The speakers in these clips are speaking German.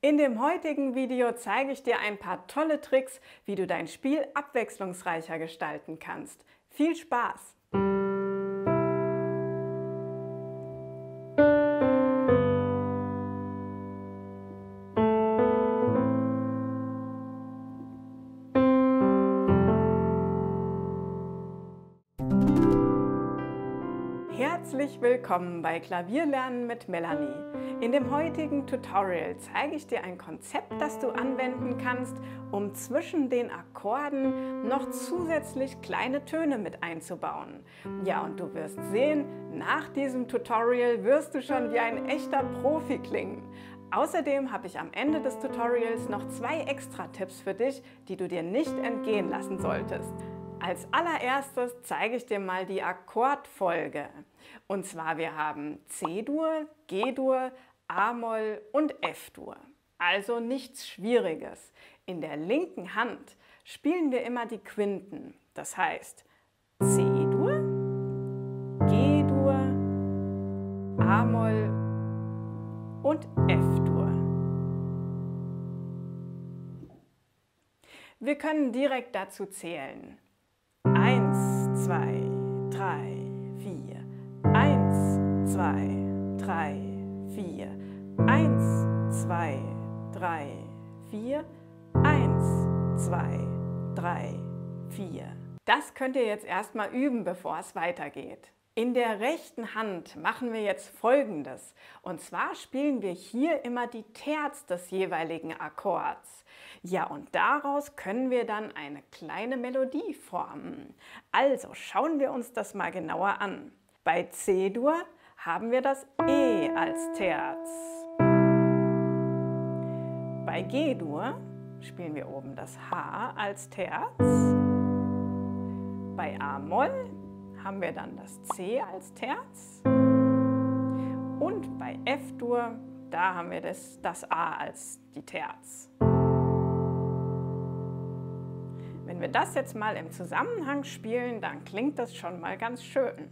In dem heutigen Video zeige ich dir ein paar tolle Tricks, wie du dein Spiel abwechslungsreicher gestalten kannst. Viel Spaß! Herzlich willkommen bei Klavierlernen mit Melanie. In dem heutigen Tutorial zeige ich dir ein Konzept, das du anwenden kannst, um zwischen den Akkorden noch zusätzlich kleine Töne mit einzubauen. Ja, und du wirst sehen, nach diesem Tutorial wirst du schon wie ein echter Profi klingen. Außerdem habe ich am Ende des Tutorials noch 2 Extra-Tipps für dich, die du dir nicht entgehen lassen solltest. Als allererstes zeige ich dir mal die Akkordfolge. Und zwar wir haben C-Dur, G-Dur, A-Moll und F-Dur. Also nichts Schwieriges. In der linken Hand spielen wir immer die Quinten. Das heißt C-Dur, G-Dur, A-Moll und F-Dur. Wir können direkt dazu zählen. 1, 2, 3, 4. 1, 2, 3, 4. 1, 2, 3, 4. 1, 2, 3, 4. Das könnt ihr jetzt erstmal üben, bevor es weitergeht. In der rechten Hand machen wir jetzt Folgendes. Und zwar spielen wir hier immer die Terz des jeweiligen Akkords. Ja, und daraus können wir dann eine kleine Melodie formen. Also schauen wir uns das mal genauer an. Bei C-Dur haben wir das E als Terz. Bei G-Dur spielen wir oben das H als Terz. Bei A-Moll haben wir dann das C als Terz. Und bei F-Dur, da haben wir das A als die Terz. Wenn wir das jetzt mal im Zusammenhang spielen, dann klingt das schon mal ganz schön.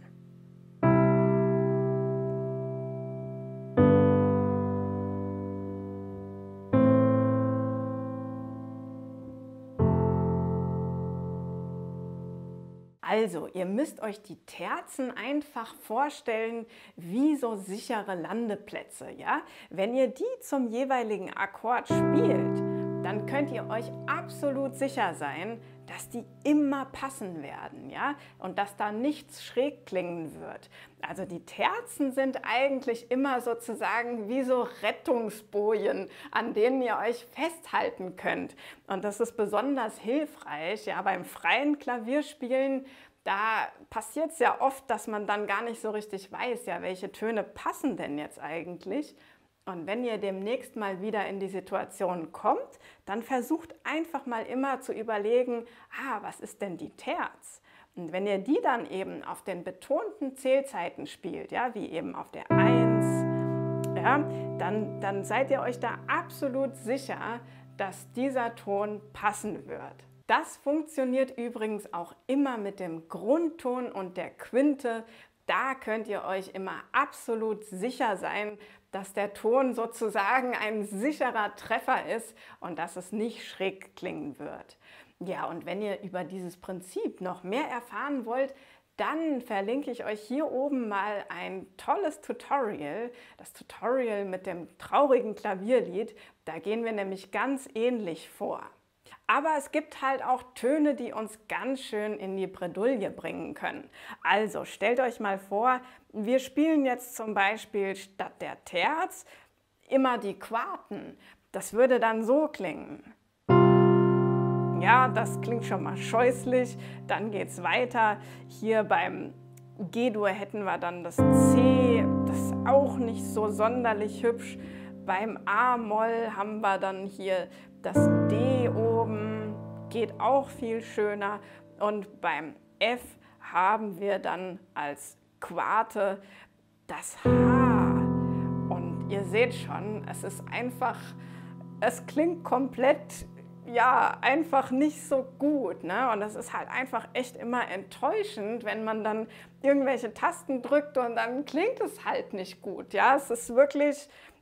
Also, ihr müsst euch die Terzen einfach vorstellen wie so sichere Landeplätze. Ja? Wenn ihr die zum jeweiligen Akkord spielt, dann könnt ihr euch absolut sicher sein, dass die immer passen werden, ja? Und dass da nichts schräg klingen wird. Also die Terzen sind eigentlich immer sozusagen wie so Rettungsbojen, an denen ihr euch festhalten könnt. Und das ist besonders hilfreich, ja, beim freien Klavierspielen. Da passiert es ja oft, dass man dann gar nicht so richtig weiß, ja, welche Töne passen denn jetzt eigentlich. Und wenn ihr demnächst mal wieder in die Situation kommt, dann versucht einfach mal immer zu überlegen, was ist denn die Terz? Und wenn ihr die dann eben auf den betonten Zählzeiten spielt, ja, wie eben auf der 1, ja, dann seid ihr euch da absolut sicher, dass dieser Ton passen wird. Das funktioniert übrigens auch immer mit dem Grundton und der Quinte. Da könnt ihr euch immer absolut sicher sein, dass der Ton sozusagen ein sicherer Treffer ist und dass es nicht schräg klingen wird. Ja, und wenn ihr über dieses Prinzip noch mehr erfahren wollt, dann verlinke ich euch hier oben mal ein tolles Tutorial, das Tutorial mit dem traurigen Klavierlied. Da gehen wir nämlich ganz ähnlich vor. Aber es gibt halt auch Töne, die uns ganz schön in die Bredouille bringen können. Also stellt euch mal vor, wir spielen jetzt zum Beispiel statt der Terz immer die Quarten. Das würde dann so klingen. Ja, das klingt schon mal scheußlich. Dann geht es weiter. Hier beim G-Dur hätten wir dann das C, das ist auch nicht so sonderlich hübsch. Beim A-Moll haben wir dann hier das D oben, geht auch viel schöner. Und beim F haben wir dann als Quarte das H. Und ihr seht schon, es klingt komplett, ja, einfach nicht so gut, ne? Und das ist halt einfach echt immer enttäuschend, wenn man dann irgendwelche Tasten drückt und dann klingt es halt nicht gut, ja? Es ist wirklich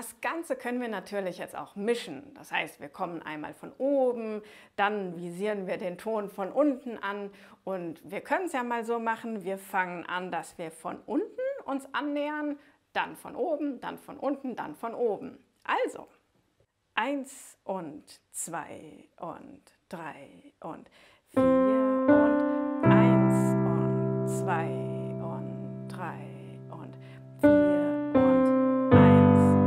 Das Ganze können wir natürlich jetzt auch mischen. Das heißt, wir kommen einmal von oben, dann visieren wir den Ton von unten an und wir können es ja mal so machen, wir fangen an, dass wir von unten uns annähern, dann von oben, dann von unten, dann von oben. Also 1 und 2 und 3 und 4 und 1 und 2 und 3 und 4 und 1 und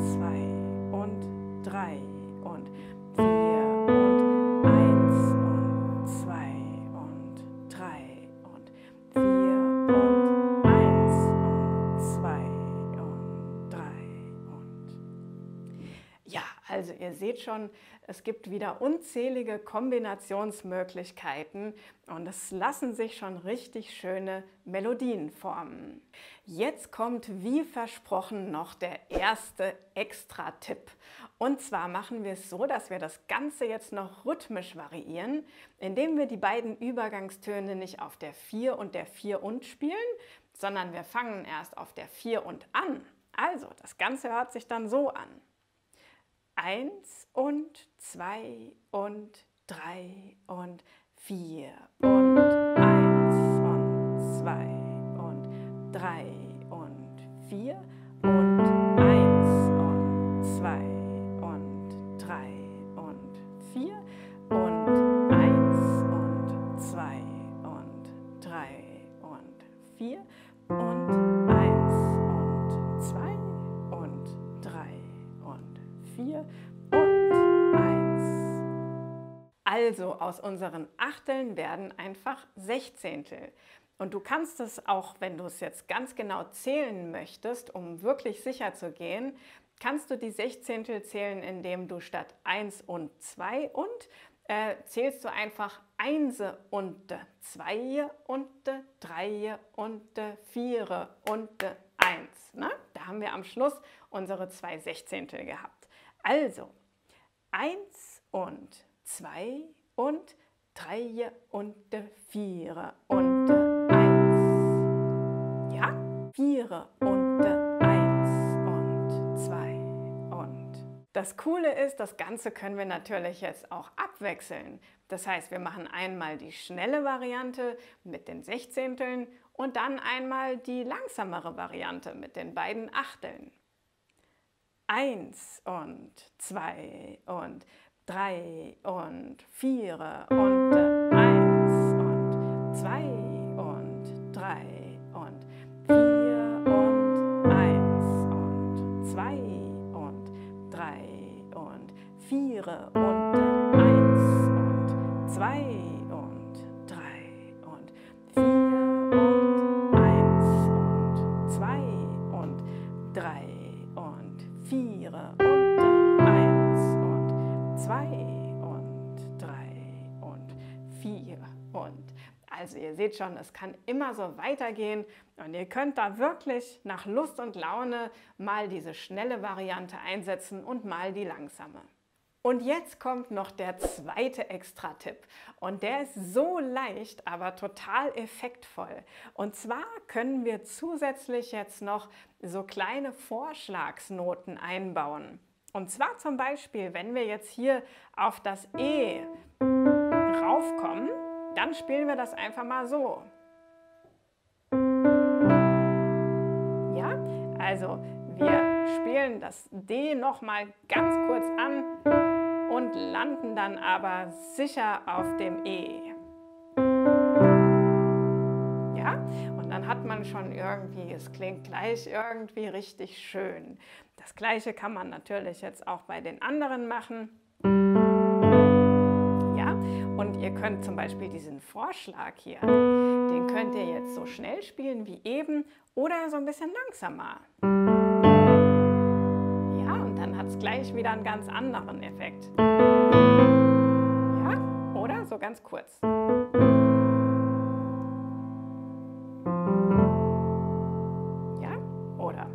2 und 3 und 4 und 1 und 2 und 3 und 4 und 1 und 2 und 3 und ja, also ihr seht schon, es gibt wieder unzählige Kombinationsmöglichkeiten und es lassen sich schon richtig schöne Melodien formen. Jetzt kommt wie versprochen noch der erste Extra-Tipp. Und zwar machen wir es so, dass wir das Ganze jetzt noch rhythmisch variieren, indem wir die beiden Übergangstöne nicht auf der 4 und der 4 und spielen, sondern wir fangen erst auf der 4 und an. Also, das Ganze hört sich dann so an. 1 und 2 und 3 und 4 und 1 und 2 und 3 und 4 und 1 und 2 und 3 und 4 und 1 und 2 und 3 und 4 und 1 und 2 und 3 und 4 und 1. Also aus unseren Achteln werden einfach Sechzehntel. Und du kannst es auch, wenn du es jetzt ganz genau zählen möchtest, um wirklich sicher zu gehen, kannst du die Sechzehntel zählen, indem du statt 1 und 2 und zählst du einfach 1 und 2 und 3 und 4 und 1. Ne? Da haben wir am Schluss unsere 2 Sechzehntel gehabt. Also 1 und 2 und 3 und 4 und 1. Ja? 4 und 1 und 2 und. Das Coole ist, das Ganze können wir natürlich jetzt auch abwechseln. Das heißt, wir machen einmal die schnelle Variante mit den Sechzehnteln und dann einmal die langsamere Variante mit den beiden Achteln. 1 und 2 und 3 und 4 und 1 und 2 und 3 und 4 und 1 und 2 und 3 und 4 und 1 und 2 und 3 und 4 und 1 und 2 und 3 und 4 und 1 und 2 und 3 und 4 und. Also ihr seht schon, es kann immer so weitergehen und ihr könnt da wirklich nach Lust und Laune mal diese schnelle Variante einsetzen und mal die langsame. Und jetzt kommt noch der zweite Extra-Tipp und der ist so leicht, aber total effektvoll. Und zwar können wir zusätzlich jetzt noch so kleine Vorschlagsnoten einbauen. Und zwar zum Beispiel, wenn wir jetzt hier auf das E raufkommen, dann spielen wir das einfach mal so. Ja, also wir spielen das D nochmal ganz kurz an und landen dann aber sicher auf dem E. Ja, und dann hat man schon irgendwie, es klingt gleich irgendwie richtig schön. Das Gleiche kann man natürlich jetzt auch bei den anderen machen. Ja, und ihr könnt zum Beispiel diesen Vorschlag hier, den könnt ihr jetzt so schnell spielen wie eben oder so ein bisschen langsamer. Ja, und dann hat es gleich wieder einen ganz anderen Effekt. Ja, oder so ganz kurz. Ja, oder.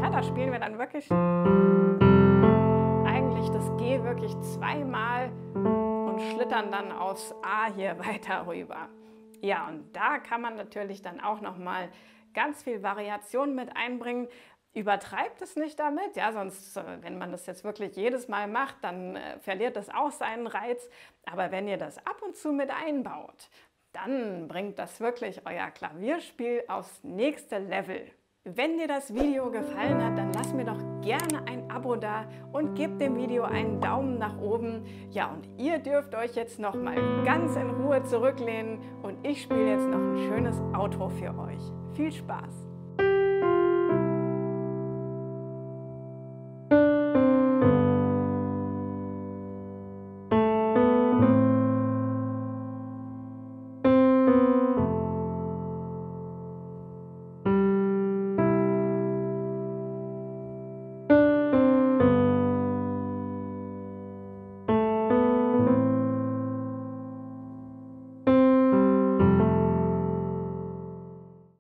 Ja, da spielen wir dann wirklich das G wirklich zweimal und schlittern dann aufs A hier weiter rüber. Ja, und da kann man natürlich dann auch noch mal ganz viel Variation mit einbringen, Übertreibt es nicht damit, ja, sonst, wenn man das jetzt wirklich jedes Mal macht, dann verliert das auch seinen Reiz. Aber wenn ihr das ab und zu mit einbaut, dann bringt das wirklich euer Klavierspiel aufs nächste Level. Wenn dir das Video gefallen hat, dann lass mir doch gerne ein Abo da und gebt dem Video einen Daumen nach oben. Ja, und ihr dürft euch jetzt noch mal ganz in Ruhe zurücklehnen und ich spiele jetzt noch ein schönes Outro für euch. Viel Spaß!